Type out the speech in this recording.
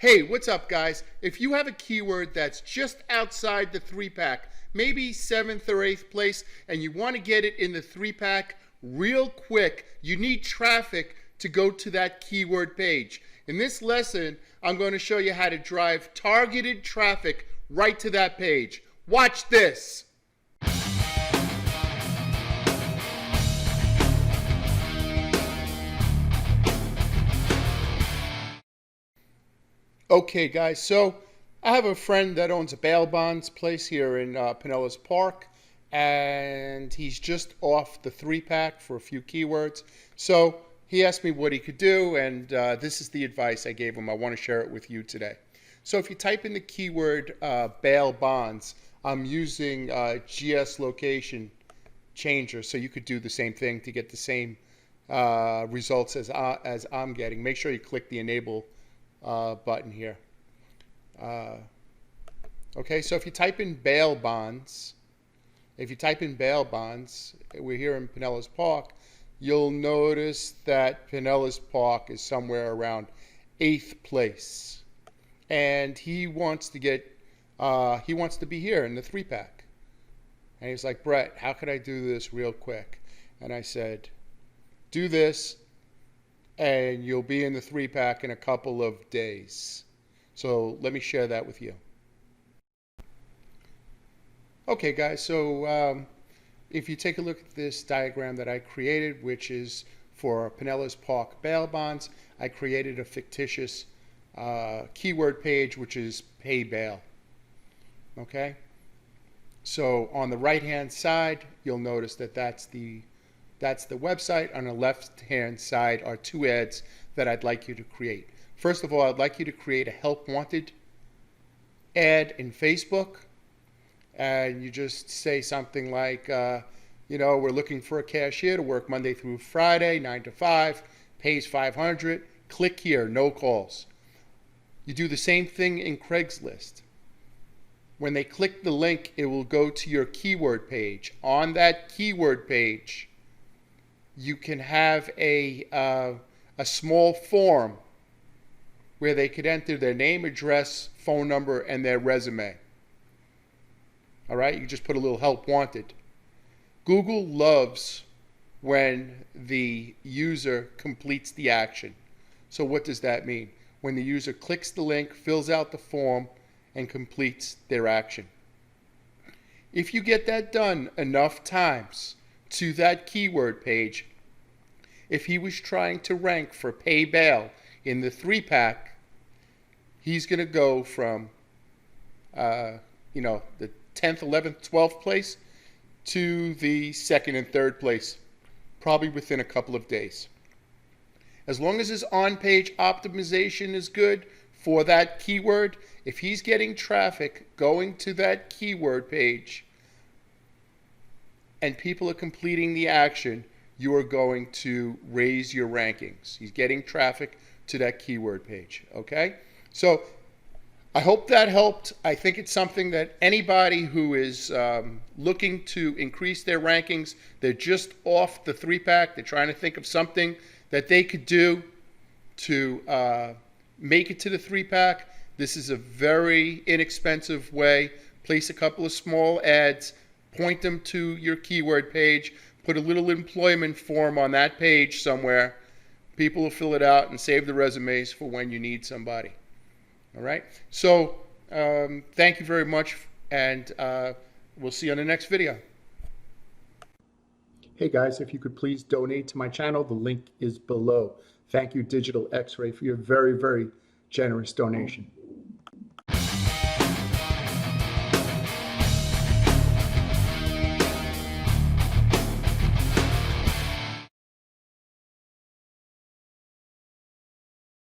Hey, what's up, guys? If you have a keyword that's just outside the 3-pack, maybe 7th or 8th place, and you want to get it in the 3-pack real quick, you need traffic to go to that keyword page. In this lesson, I'm going to show you how to drive targeted traffic right to that page. Watch this. Okay, guys, so I have a friend that owns a bail bonds place here in Pinellas Park, and he's just off the 3-pack for a few keywords. So he asked me what he could do, and this is the advice I gave him. I want to share it with you today. So if you type in the keyword bail bonds, I'm using GS location changer, so you could do the same thing to get the same results as I'm getting. Make sure you click the enable button here. Okay, so if you type in bail bonds, we're here in Pinellas Park, you'll notice that Pinellas Park is somewhere around 8th place. And he wants to get, he wants to be here in the 3-pack. And he's like, Brett, how could I do this real quick? And I said, do this, and you'll be in the 3-pack in a couple of days. So let me share that with you. Okay, guys, so if you take a look at this diagram that I created, which is for Pinellas Park bail bonds, I created a fictitious keyword page, which is pay bail. Okay? So on the right-hand side, you'll notice that that's the website. On the left-hand side are 2 ads that I'd like you to create. First of all, I'd like you to create a help wanted ad in Facebook. And you just say something like, you know, we're looking for a cashier to work Monday through Friday, 9 to 5, pays $500. Click here, no calls. You do the same thing in Craigslist. When they click the link, it will go to your keyword page. On that keyword page, you can have a small form where they could enter their name, address, phone number, and their resume. All right, you just put a little help wanted. Google loves when the user completes the action. So what does that mean? When the user clicks the link, fills out the form, and completes their action. If you get that done enough times to that keyword page, if he was trying to rank for pay bail in the 3-pack, he's going to go from you know, the 10th, 11th, 12th place to the 2nd and 3rd place, probably within a couple of days. As long as his on-page optimization is good for that keyword, if he's getting traffic going to that keyword page and people are completing the action, you are going to raise your rankings. He's getting traffic to that keyword page, okay? So I hope that helped. I think it's something that anybody who is looking to increase their rankings, they're just off the 3-pack, they're trying to think of something that they could do to make it to the 3-pack. This is a very inexpensive way. Place a couple of small ads, point them to your keyword page, put a little employment form on that page somewhere. People will fill it out and save the resumes for when you need somebody. All right, so thank you very much, and we'll see you on the next video. Hey guys, if you could please donate to my channel, the link is below. Thank you, Digital X-Ray, for your very, very generous donation.